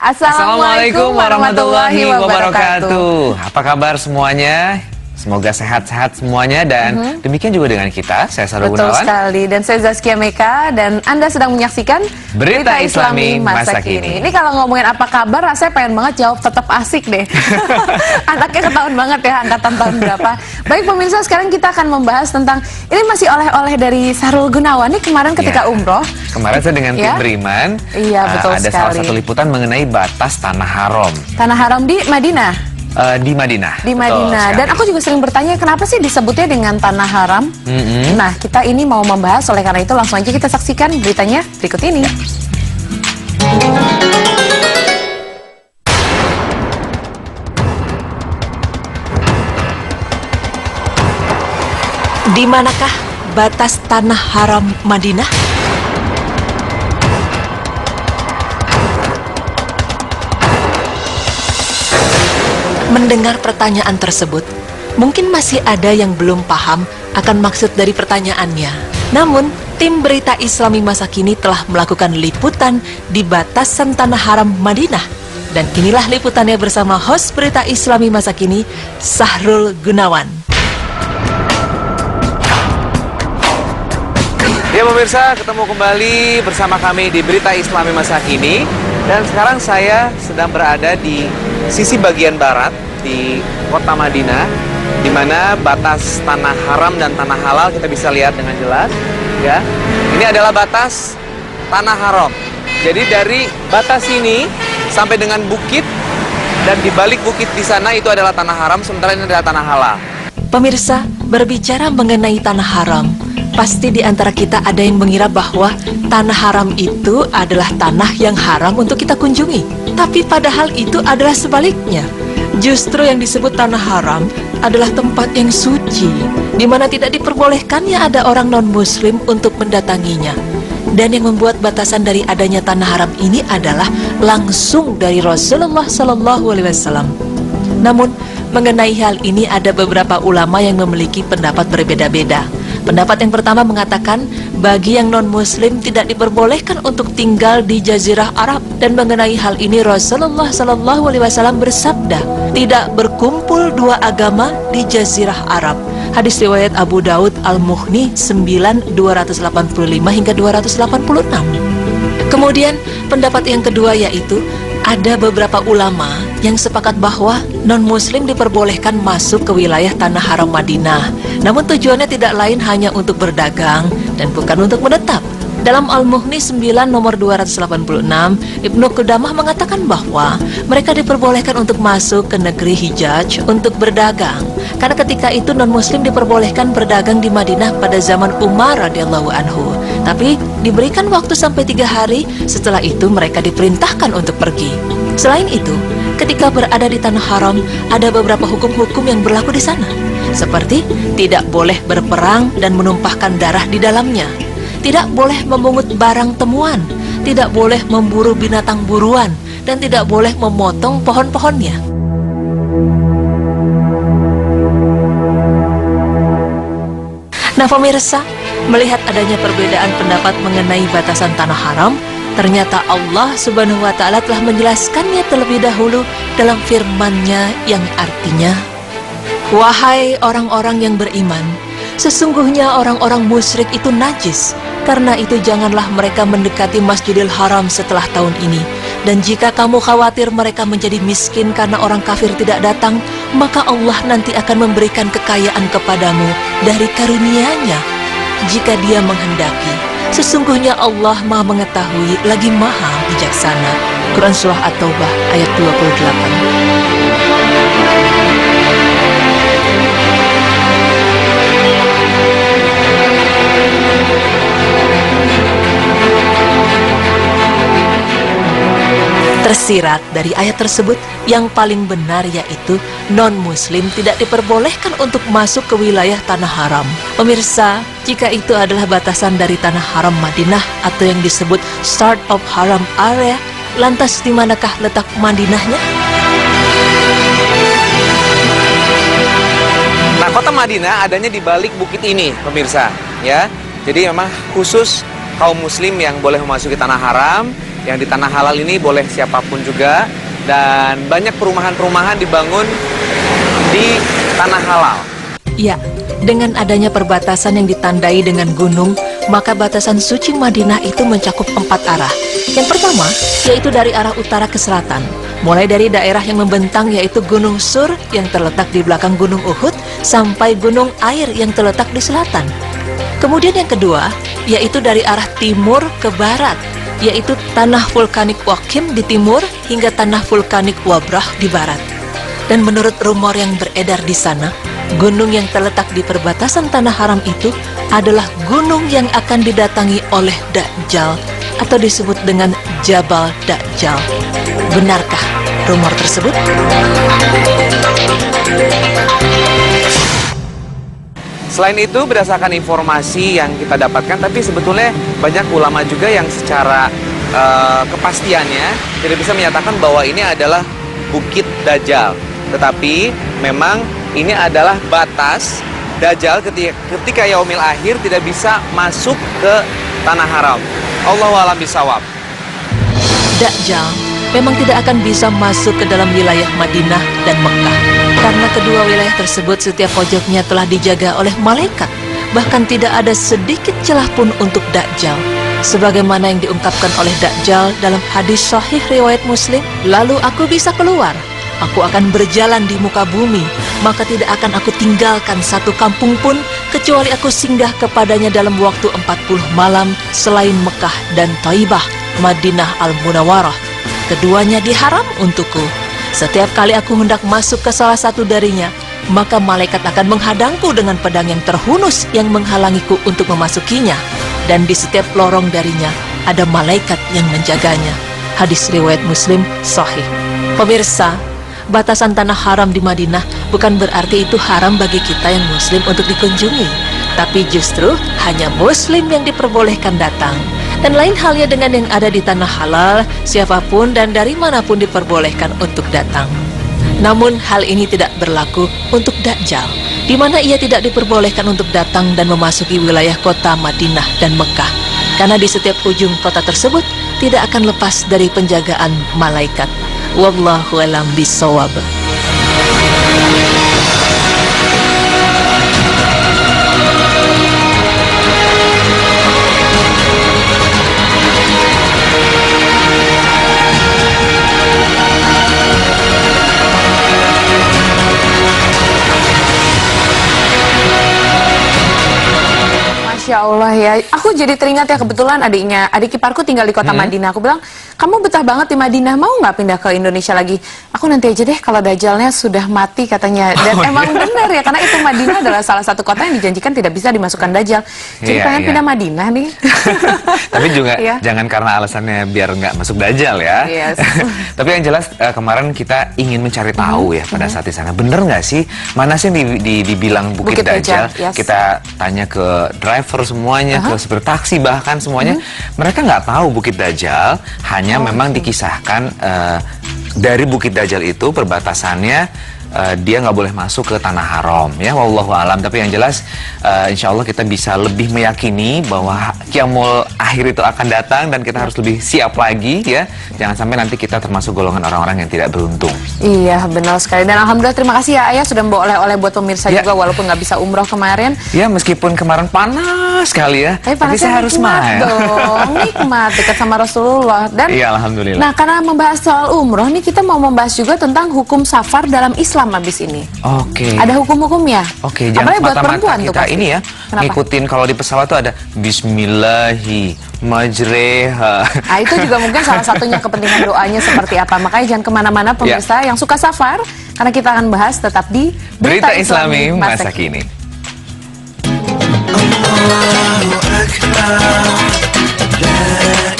Assalamualaikum warahmatullahi wabarakatuh. Apa kabar semuanya? Semoga sehat-sehat semuanya dan demikian juga dengan kita. Saya Sarul Gunawan. Betul sekali. Dan saya Zaskia Meka dan Anda sedang menyaksikan Berita Islami Masa Kini. Ini kalau ngomongin apa kabar, rasanya pengen banget jawab tetap asik deh. Anaknya ketahuan banget ya, angkatan tahun berapa. Baik pemirsa, sekarang kita akan membahas tentang ini masih oleh-oleh dari Sarul Gunawan nih kemarin ketika umroh. Kemarin saya dengan tim Beriman. Iya, betul ada sekali. salah satu liputan mengenai batas Tanah Haram. Tanah Haram di Madinah. Di Madinah. Di Madinah. Dan aku juga sering bertanya kenapa sih disebutnya dengan Tanah Haram. Nah, kita ini mau membahas, oleh karena itu langsung aja kita saksikan beritanya berikut ini. Di manakah batas Tanah Haram Madinah? Mendengar pertanyaan tersebut, mungkin masih ada yang belum paham akan maksud dari pertanyaannya. Namun, tim Berita Islami Masa Kini telah melakukan liputan di batasan Tanah Haram Madinah. Dan inilah liputannya bersama host Berita Islami Masa Kini, Sarul Gunawan. Ya pemirsa, ketemu kembali bersama kami di Berita Islami Masa Kini. Dan sekarang saya sedang berada di sisi bagian barat di kota Madinah, di mana batas Tanah Haram dan Tanah Halal kita bisa lihat dengan jelas. Ya, ini adalah batas Tanah Haram. Jadi dari batas ini sampai dengan bukit dan di balik bukit di sana itu adalah Tanah Haram, sementara ini adalah Tanah Halal. Pemirsa, berbicara mengenai Tanah Haram, pasti di antara kita ada yang mengira bahwa Tanah Haram itu adalah tanah yang haram untuk kita kunjungi. Tapi padahal itu adalah sebaliknya. Justru yang disebut Tanah Haram adalah tempat yang suci, di mana tidak diperbolehkannya ada orang non-muslim untuk mendatanginya. Dan yang membuat batasan dari adanya Tanah Haram ini adalah langsung dari Rasulullah SAW. Namun, mengenai hal ini ada beberapa ulama yang memiliki pendapat berbeda-beda. Pendapat yang pertama mengatakan bagi yang non-muslim tidak diperbolehkan untuk tinggal di Jazirah Arab. Dan mengenai hal ini Rasulullah SAW bersabda, tidak berkumpul dua agama di Jazirah Arab. Hadis riwayat Abu Daud Al-Mughni 9:285 hingga 286. Kemudian pendapat yang kedua yaitu ada beberapa ulama yang sepakat bahwa non-muslim diperbolehkan masuk ke wilayah Tanah Haram Madinah. Namun tujuannya tidak lain hanya untuk berdagang dan bukan untuk menetap. Dalam Al-Mughni 9 nomor 286, Ibnu Qudamah mengatakan bahwa mereka diperbolehkan untuk masuk ke negeri Hijaz untuk berdagang. Karena ketika itu non-muslim diperbolehkan berdagang di Madinah pada zaman Umar radhiyallahu anhu. Tapi diberikan waktu sampai 3 hari, setelah itu mereka diperintahkan untuk pergi. Selain itu, ketika berada di Tanah Haram, ada beberapa hukum-hukum yang berlaku di sana. Seperti tidak boleh berperang dan menumpahkan darah di dalamnya. Tidak boleh memungut barang temuan, tidak boleh memburu binatang buruan, dan tidak boleh memotong pohon-pohonnya. Nah pemirsa, melihat adanya perbedaan pendapat mengenai batasan Tanah Haram, ternyata Allah Subhanahu wa Ta'ala telah menjelaskannya terlebih dahulu dalam firman-Nya yang artinya, wahai orang-orang yang beriman, sesungguhnya orang-orang musyrik itu najis. Karena itu janganlah mereka mendekati Masjidil Haram setelah tahun ini. Dan jika kamu khawatir mereka menjadi miskin karena orang kafir tidak datang, maka Allah nanti akan memberikan kekayaan kepadamu dari karunia-Nya jika Dia menghendaki. Sesungguhnya Allah Maha mengetahui lagi Maha bijaksana. Quran Surah At-Taubah ayat 28. Tersirat dari ayat tersebut, yang paling benar yaitu non-muslim tidak diperbolehkan untuk masuk ke wilayah Tanah Haram. Pemirsa, jika itu adalah batasan dari Tanah Haram Madinah atau yang disebut Start of Haram Area, lantas di manakah letak Madinahnya? Nah, kota Madinah adanya di balik bukit ini, pemirsa. Ya, jadi memang khusus kaum muslim yang boleh memasuki Tanah Haram. Yang di tanah halal ini boleh siapapun juga, dan banyak perumahan-perumahan dibangun di tanah halal. Ya, dengan adanya perbatasan yang ditandai dengan gunung, maka batasan suci Madinah itu mencakup 4 arah. Yang pertama, yaitu dari arah utara ke selatan. Mulai dari daerah yang membentang yaitu Gunung Sur yang terletak di belakang Gunung Uhud sampai Gunung Air yang terletak di selatan. Kemudian yang kedua, yaitu dari arah timur ke barat, yaitu tanah vulkanik Waqim di timur hingga tanah vulkanik Wabrah di barat. Dan menurut rumor yang beredar di sana, gunung yang terletak di perbatasan tanah haram itu adalah gunung yang akan didatangi oleh Dajjal atau disebut dengan Jabal Dajjal. Benarkah rumor tersebut? Selain itu, berdasarkan informasi yang kita dapatkan, tapi sebetulnya banyak ulama juga yang secara kepastiannya tidak bisa menyatakan bahwa ini adalah Bukit Dajjal. Tetapi memang ini adalah batas Dajjal ketika yaumil akhir tidak bisa masuk ke tanah haram. Allahu a'lam bishawab. Dajjal memang tidak akan bisa masuk ke dalam wilayah Madinah dan Mekah karena kedua wilayah tersebut setiap pojoknya telah dijaga oleh malaikat. Bahkan tidak ada sedikit celah pun untuk Dajjal. Sebagaimana yang diungkapkan oleh Dajjal dalam hadis sahih riwayat Muslim, lalu aku bisa keluar. Aku akan berjalan di muka bumi, maka tidak akan aku tinggalkan satu kampung pun, kecuali aku singgah kepadanya dalam waktu 40 malam selain Mekah dan Taibah, Madinah Al-Munawwarah. Keduanya diharam untukku. Setiap kali aku hendak masuk ke salah satu darinya, maka malaikat akan menghadangku dengan pedang yang terhunus yang menghalangiku untuk memasukinya. Dan di setiap lorong darinya, ada malaikat yang menjaganya. Hadis riwayat Muslim sahih. Pemirsa, batasan tanah haram di Madinah bukan berarti itu haram bagi kita yang muslim untuk dikunjungi, tapi justru hanya muslim yang diperbolehkan datang. Dan lain halnya dengan yang ada di tanah halal, siapapun dan dari manapun diperbolehkan untuk datang. Namun hal ini tidak berlaku untuk Dajjal, di mana ia tidak diperbolehkan untuk datang dan memasuki wilayah kota Madinah dan Mekah, karena di setiap ujung kota tersebut tidak akan lepas dari penjagaan malaikat. Wallahu a'lam bishawab. Masya Allah ya, aku jadi teringat ya kebetulan adik iparku tinggal di kota Madinah. Aku bilang, kamu betah banget di Madinah, mau nggak pindah ke Indonesia lagi? Aku nanti aja deh kalau Dajjalnya sudah mati katanya. Dan emang benar ya, karena itu Madinah adalah salah satu kota yang dijanjikan tidak bisa dimasukkan Dajjal. Jadi pengen pindah Madinah nih. Tapi juga jangan karena alasannya biar nggak masuk Dajjal ya. Yes. Tapi yang jelas kemarin kita ingin mencari tahu ya pada saat di sana. Bener nggak sih, mana sih yang dibilang Bukit Dajjal? Yes. Kita tanya ke driver semuanya, ke supir taksi bahkan semuanya. Mereka nggak tahu Bukit Dajjal, hanya memang dikisahkan dari Bukit Dajjal itu perbatasannya dia nggak boleh masuk ke tanah haram ya, wallahu alam. Tapi yang jelas insya Allah kita bisa lebih meyakini bahwa Qiyamul akhir itu akan datang dan kita harus lebih siap lagi ya. Jangan sampai nanti kita termasuk golongan orang-orang yang tidak beruntung. Iya benar sekali, dan alhamdulillah terima kasih ya Ayah sudah membawa oleh-oleh buat pemirsa juga walaupun nggak bisa umroh kemarin. Ya meskipun kemarin panas sekali ya, tapi saya harus nikmat dong, nikmat dekat sama Rasulullah. Dan iya alhamdulillah. Nah karena membahas soal umroh nih, kita mau membahas juga tentang hukum safar dalam Islam habis ini. Oke. Ada hukum-hukumnya. Oke, jangan buat perempuan kita tuh pasti. ini ya. Kenapa? Ngikutin kalau di pesawat tuh ada Bismillahi majreha. Nah itu juga mungkin salah satunya kepentingan doanya seperti apa. Makanya jangan kemana-mana pemirsa yang suka safar, karena kita akan bahas tetap di Berita Islami Masa Kini. Allahu Akbar, la